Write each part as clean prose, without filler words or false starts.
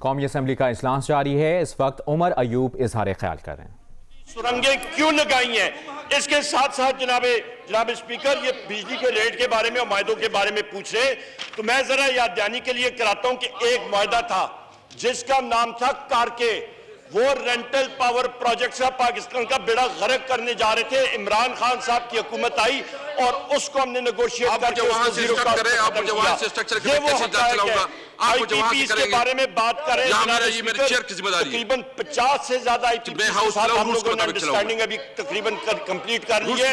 कौमी असम्बली का इजलास जारी है। इस वक्त उमर अयूब इजहार ख्याल कर रहे हैं। सुरंगें क्यों लगाई हैं? इसके साथ साथ जनाब स्पीकर, ये बिजली के रेट के बारे में और मायदों के बारे में पूछ रहे हैं, तो मैं जरा याद दहानी के लिए कराता हूं कि एक मायदा था जिसका नाम था कारके। वो रेंटल पावर प्रोजेक्ट का पाकिस्तान का बेड़ा गर्क करने जा रहे थे। इमरान खान साहब की हुकूमत आई और उसको हमने नेगोशिएट करके आईपीपीज के बारे में बात करें। तकरीबन 50 से ज्यादा हम लोगों ने अंडरस्टैंडिंग अभी तकरीबन कंप्लीट कर ली है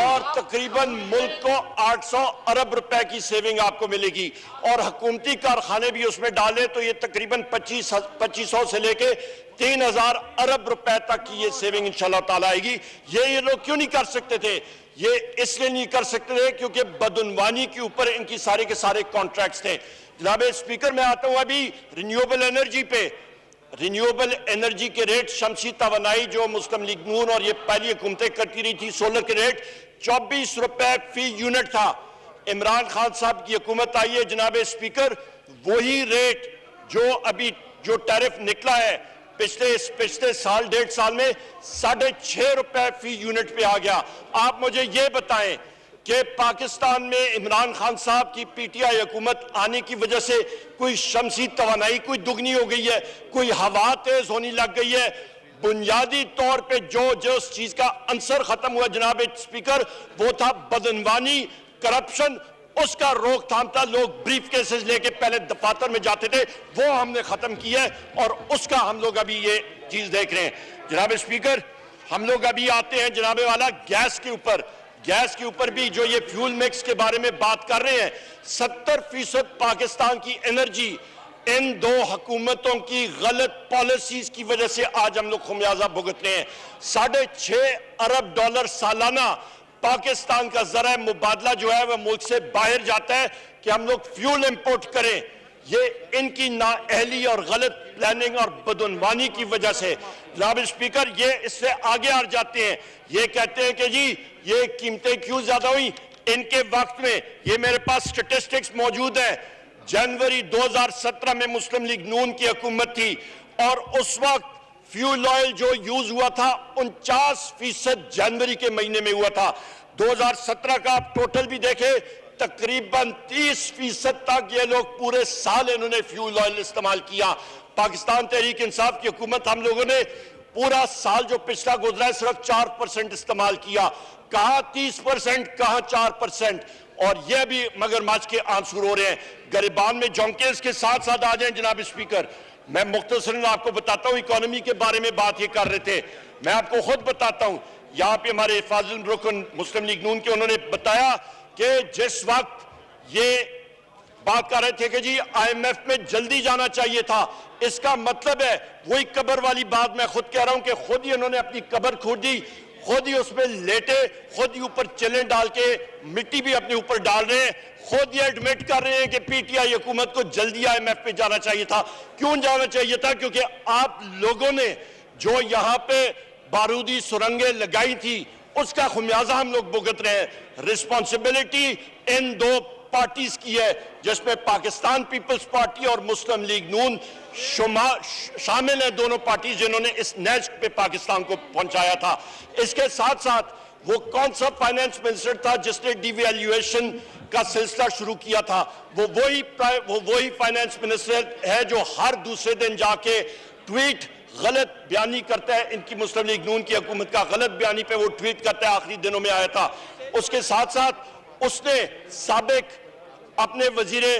और तकरीबन मुल्क को 800 अरब रुपए की सेविंग आपको मिलेगी और हुकूमती कारखाने भी उसमें डाले तो ये तकरीबन 2500 से लेके 3000 अरब रुपए तक की ये सेविंग इंशाल्लाह ताला आएगी। ये लोग क्यों नहीं कर सकते थे? ये इसलिए नहीं कर सकते थे क्योंकि बदउनवानी के ऊपर इनकी सारे के सारे कॉन्ट्रैक्ट्स थे। जनाब स्पीकर, मैं आता हूं अभी रिन्यूएबल एनर्जी पे। रिन्यूएबल एनर्जी के रेट, शमसी तवानाई जो मुस्लिम लीग नून और ये पहली हुकूमतें करती रही थी, सोलर के रेट 24 रुपए फी यूनिट था। इमरान खान साहब की हुकूमत आई है जनाब स्पीकर, वही रेट जो टैरिफ निकला है पिछले साल 1.5 साल में 6.5 रुपए फी यूनिट पे आ गया। आप मुझे ये बताएं कि पाकिस्तान में इमरान खान साहब की पीटीआई हुकूमत आने की वजह से कोई शमसी तवानाई कोई दुगनी हो गई है, कोई हवा तेज होने लग गई है? बुनियादी तौर पे जो उस चीज का अंसर खत्म हुआ जनाब स्पीकर, वो था बदनवानी, करप्शन। उसका रोकथाम था। लोग ब्रीफ केसेस लेके पहले दफातर में जाते थे, वो हमने खत्म किया है और उसका हम लोग अभी ये चीज देख रहे हैं। जनाब स्पीकर, हम लोग अभी आते हैं जनाबे वाला गैस के ऊपर भी जो ये फ्यूल मिक्स के बारे में बात कर रहे हैं। 70% पाकिस्तान की एनर्जी इन दो हुकूमतों की गलत पॉलिसीज की वजह से आज हम लोग खुमियाजा भुगत रहे हैं। 6.5 अरब डॉलर सालाना पाकिस्तान का जरा मुबादला जो है वह मुल्क से बाहर जाता है कि हम लोग फ्यूल इंपोर्ट करें। ये इनकी नाअहली और गलत प्लानिंग और बदउनवानी की वजह से। जनाब स्पीकर, ये इससे आगे आ जाते हैं, ये कहते हैं कि जी ये कीमतें क्यों ज्यादा हुई। इनके वक्त में, ये मेरे पास स्टेटिस्टिक्स मौजूद है, जनवरी 2017 में मुस्लिम लीग नून की हुकूमत थी और उस वक्त फ्यूल ऑयल जो यूज हुआ था 49% जनवरी के महीने में हुआ था। 2017 का आप टोटल भी देखें, तकरीबन 30% तक ये लोग पूरे साल इन्होंने फ्यूल ऑयल इस्तेमाल किया। पाकिस्तान तहरीक इंसाफ की हुकूमत, हम लोगों ने पूरा साल जो पिछला गुजरा है सिर्फ 4% इस्तेमाल किया। कहां 30%, कहां 4%, और यह भी मगरमच्छ के आंसू हो रहे हैं। गरिबान में झोंके इसके साथ साथ आ जाए जनाब स्पीकर। मैं मुख्तसरन आपको बताता हूं, इकोनॉमी के बारे में बात ये कर रहे थे, मैं आपको खुद बताता हूं। यहां पे हमारे फाजिल रुकन मुस्लिम लीग नून के, उन्होंने बताया कि जिस वक्त ये बात कर रहे थे कि जी आईएमएफ में जल्दी जाना चाहिए था, इसका मतलब है वही कब्र वाली बात मैं खुद कह रहा हूं कि खुद ही उन्होंने अपनी कब्र खोदी, खुद ही उसमें लेटे, खुद ही ऊपर चलें डाल के मिट्टी भी अपने ऊपर डाल रहे हैं, खुद ये एडमिट कर रहे हैं कि पीटीआई हुकूमत को जल्दी आईएमएफ पे जाना चाहिए था। क्यों जाना चाहिए था? क्योंकि आप लोगों ने जो यहां पे बारूदी सुरंगें लगाई थी उसका खुमियाजा हम लोग भुगत रहे हैं। रिस्पॉन्सिबिलिटी इन दो पार्टीज की है, जिसमें पाकिस्तान पीपल्स पार्टी और मुस्लिम लीग नून शामिल है, दोनों पार्टी जिन्होंने इस नैज पे पाकिस्तान को पहुंचाया था। इसके साथ साथ वो कौन सा फाइनेंस मिनिस्टर था जिसने डिवैल्यूएशन का सिलसिला शुरू किया था? वो वही फाइनेंस मिनिस्टर है जो हर दूसरे दिन जाके ट्वीट गलत बयानी करता है। इनकी मुस्लिम लीग नून की हुकूमत का गलत बयानी पे वो ट्वीट करता है, आखिरी दिनों में आया था। उसके साथ साथ उसने साबिक अपने वजीरे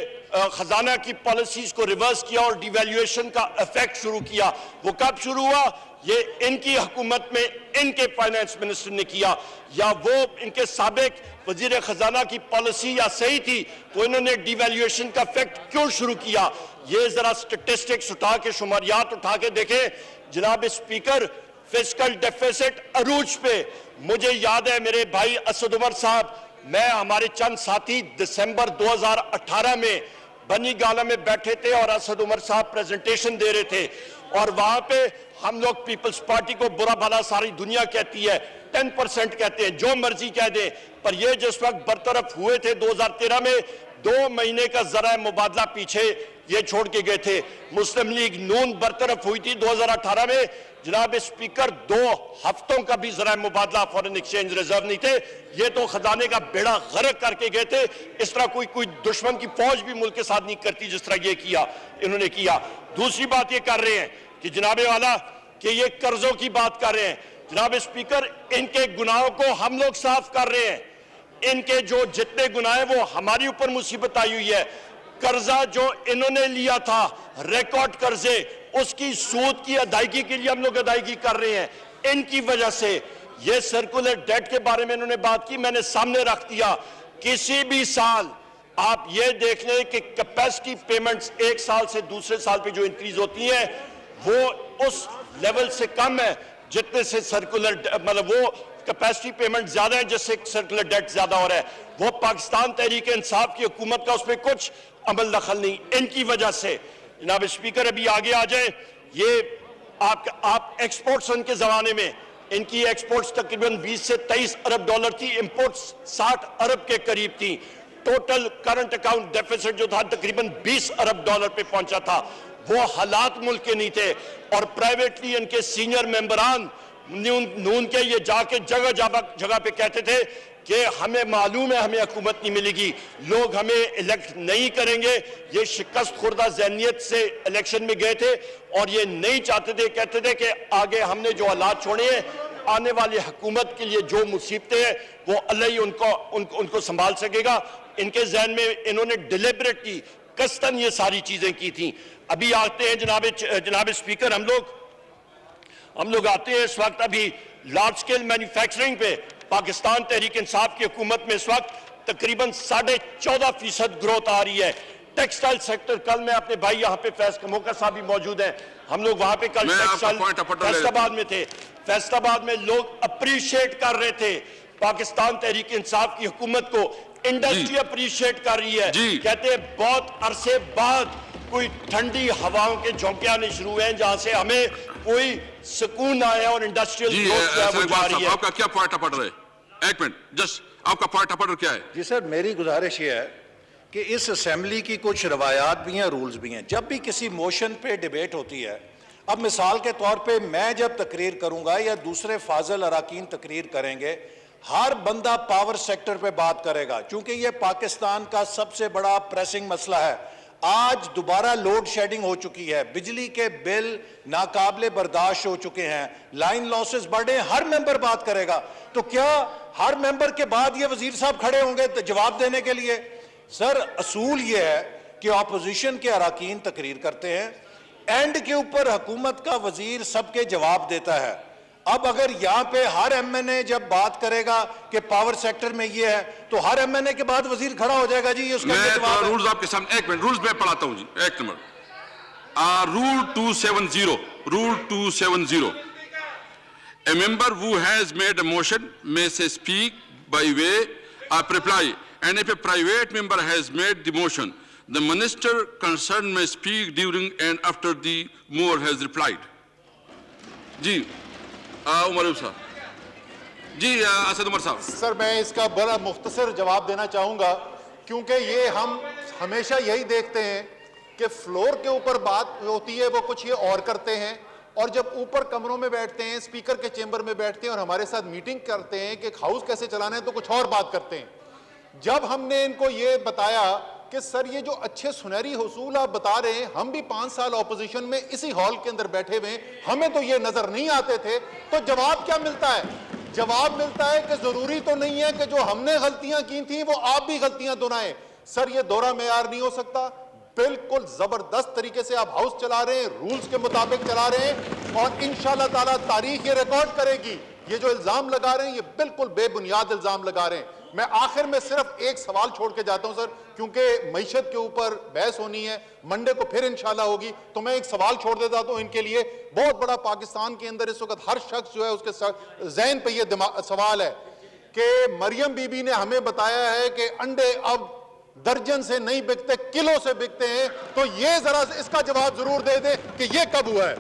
खजाना की पॉलिसीज को रिवर्स किया और डिवैल्यूएशन का इफेक्ट शुरू किया। वो कब शुरू हुआ? ये इनकी हुकूमत में इनके फाइनेंस मिनिस्टर ने किया, या वो इनके साबिक वजीर खजाना की पॉलिसी या सही थी तो इन्होंने डिवैल्यूएशन का इफेक्ट क्यों शुरू किया? ये जरा स्टेटिस्टिक्स उठा के, शुमारियात उठा के देखें जनाब स्पीकर। फिस्कल डेफिसिट अरूज पे, मुझे याद है मेरे भाई असद उमर साहब, मैं, हमारे चंद साथी दिसंबर 2018 में बनी गाला में बैठे थे और असद उमर साहब प्रेजेंटेशन दे रहे थे और वहां पे हम लोग पीपल्स पार्टी को बुरा भला सारी दुनिया कहती है, 10% कहते हैं, जो मर्जी कह दें, पर ये जिस वक्त बरतरफ हुए थे 2013 में, 2 महीने का जरा मुबादला पीछे ये छोड़ के गए थे। मुस्लिम लीग नून बरतरफ हुई थी 2018 में, जनाब स्पीकर 2 हफ्तों का भी जरा मुबादला फॉरेन एक्सचेंज रिजर्व नहीं थे। ये तो खजाने का बेड़ा गर्क करके गए थे। इस तरह कोई दुश्मन की फौज भी मुल्क के साथ नहीं करती जिस तरह ये किया, इन्होंने किया। दूसरी बात ये कर रहे हैं कि जनाबे वाला कि ये कर्जों की बात कर रहे हैं। जनाब स्पीकर, इनके गुनाहों को हम लोग साफ कर रहे हैं। इनके जो जितने गुनाह हैं वो हमारी ऊपर मुसीबत आई हुई है। कर्जा जो इन्होंने लिया था, रिकॉर्ड कर्जे, उसकी सूद की अदायगी के लिए हम लोग अदायगी कर रहे हैं। इनकी वजह से ये सर्कुलर डेट के बारे में इन्होंने बात की, मैंने सामने रख दिया। किसी भी साल आप ये देख लें कि कैपेसिटी पेमेंट्स एक साल से दूसरे साल पे जो इंक्रीज होती है वो उस लेवल से कम है जितने से सर्कुलर मतलब वो कैपेसिटी पेमेंट ज्यादा है जिससे सर्कुलर डेट ज्यादा हो रहा है। वो पाकिस्तान तहरीक इंसाफ की हुकूमत का उसमें कुछ अमल दखल नहीं, इनकी वजह से। जनाब स्पीकर, अभी आगे आ जाए, ये आप एक्सपोर्ट्स के जमाने में इनकी एक्सपोर्ट्स तकरीबन 20 से 23 अरब डॉलर थी, इंपोर्ट्स 60 अरब के करीब थी। टोटल करंट अकाउंट डेफिसिट जो था तकरीबन 20 अरब डॉलर पे पहुंचा था। वो हालात मुल्क के नहीं थे, और प्राइवेटली इनके सीनियर मेंबरान नून के ये जाके जगह जगह पे कहते थे कि हमें मालूम है हमें हुकूमत नहीं मिलेगी, लोग हमें इलेक्ट नहीं करेंगे। ये शिकस्त खुर्दा ज़हनियत से इलेक्शन में गए थे और ये नहीं चाहते थे, कहते थे कि आगे हमने जो हालात छोड़े हैं, आने वाली हुकूमत के लिए जो मुसीबतें हैं वो अल्लाह ही उनको संभाल सकेगा। इनके जहन में इन्होंने डिलिबरेटली कस्तन ये सारी चीजें की थी। अभी आते हैं जनाब स्पीकर, हम लोग आते हैं इस वक्त अभी लार्ज स्केल मैन्युफैक्चरिंग पे। पाकिस्तान तहरीक इंसाफ की हुकूमत में इस वक्त तकरीबन 14.5% ग्रोथ आ रही है। टेक्सटाइल सेक्टर, कल मैं अपने भाई यहाँ पे फैसलाबाद साहब भी मौजूद हैं, हम लोग वहां पे कल टेक्सटाइल फैसलाबाद में थे। फैसलाबाद में लोग अप्रिशिएट कर रहे थे पाकिस्तान तहरीक इंसाफ की हुकूमत को। इंडस्ट्री अप्रिशिएट कर रही है, कहते हैं बहुत अरसे बाद कोई ठंडी हवाओं के झोंके आने शुरू हुए हैं जहां से हमें कोई सुकून आया और इंडस्ट्रियल ग्रोथ जा रही है। आपका क्या पॉइंट ऑफ ऑर्डर है? एक मिनट, जस्ट आपका पॉइंट ऑफ ऑर्डर क्या है? जी सर, मेरी गुजारिश ये है कि इस असेंबली की कुछ रवायात भी हैं, रूल्स भी हैं। जब भी किसी मोशन पे डिबेट होती है, अब मिसाल के तौर पे मैं जब तकरीर करूंगा या दूसरे फाजिल अराकीन तकरीर करेंगे, हर बंदा पावर सेक्टर पे बात करेगा, क्योंकि ये पाकिस्तान का सबसे बड़ा प्रेसिंग मसला है। आज दोबारा लोड शेडिंग हो चुकी है, बिजली के बिल नाकाबिले बर्दाश्त हो चुके हैं, लाइन लॉसेस बढ़े, हर मेंबर बात करेगा। तो क्या हर मेंबर के बाद ये वजीर साहब खड़े होंगे तो जवाब देने के लिए? सर, असूल ये है कि ऑपोजिशन के अराकीन तकरीर करते हैं, एंड के ऊपर हुकूमत का वजीर सबके जवाब देता है। अब अगर यहाँ पे हर एमएनए जब बात करेगा कि पावर सेक्टर में ये है, तो हर एमएनए के बाद वजीर खड़ा हो जाएगा जी, उसका जवाब है। रूल्स आपके सामने, एक मिनट, रूल्स मैं पढ़ाता हूं जी। एक number rule 270 a member who has made a motion may say speak by way of reply, and if a private member has made the motion, the minister concerned may speak during and after the mover has replied. जी उमर साहब, जी असद उमर साहब। Sir, मैं इसका बड़ा मुख्तसर जवाब देना चाहूँगा, क्योंकि ये हम हमेशा यही देखते हैं कि फ्लोर के ऊपर बात होती है वो कुछ ये और करते हैं, और जब ऊपर कमरों में बैठते हैं, स्पीकर के चेंबर में बैठते हैं और हमारे साथ मीटिंग करते हैं कि हाउस कैसे चलाना है, तो कुछ और बात करते हैं। जब हमने इनको ये बताया कि सर ये जो अच्छे सुनहरी हुसूल आप बता रहे हैं, हम भी 5 साल ऑपोजिशन में इसी हॉल के अंदर बैठे हुए, हमें तो ये नजर नहीं आते थे, तो जवाब क्या मिलता है? जवाब मिलता है कि जरूरी तो नहीं है कि जो हमने गलतियां की थी वो आप भी गलतियां दोहराएं। सर, ये दोहरा मेयार नहीं हो सकता। बिल्कुल जबरदस्त तरीके से आप हाउस चला रहे हैं, रूल्स के मुताबिक चला रहे हैं, और इंशाल्लाह ताला तारीख ये रिकॉर्ड करेगी। ये जो इल्जाम लगा रहे हैं ये बिल्कुल बेबुनियाद इल्जाम लगा रहे हैं। मैं आखिर में सिर्फ एक सवाल छोड़ के जाता हूं सर, क्योंकि मईशत के ऊपर बहस होनी है, मंडे को फिर इंशाल्लाह होगी, तो मैं एक सवाल छोड़ देता हूं इनके लिए। बहुत बड़ा पाकिस्तान के अंदर इस वक्त हर शख्स जो है उसके जहन पे ये सवाल है कि मरियम बीबी ने हमें बताया है कि अंडे अब दर्जन से नहीं बिकते, किलो से बिकते हैं, तो ये जरा इसका जवाब जरूर दे दे कि ये कब हुआ है।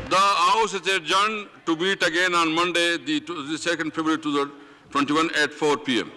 The House is adjourned to meet again on Monday, the 2nd February 2021 at 4 p.m.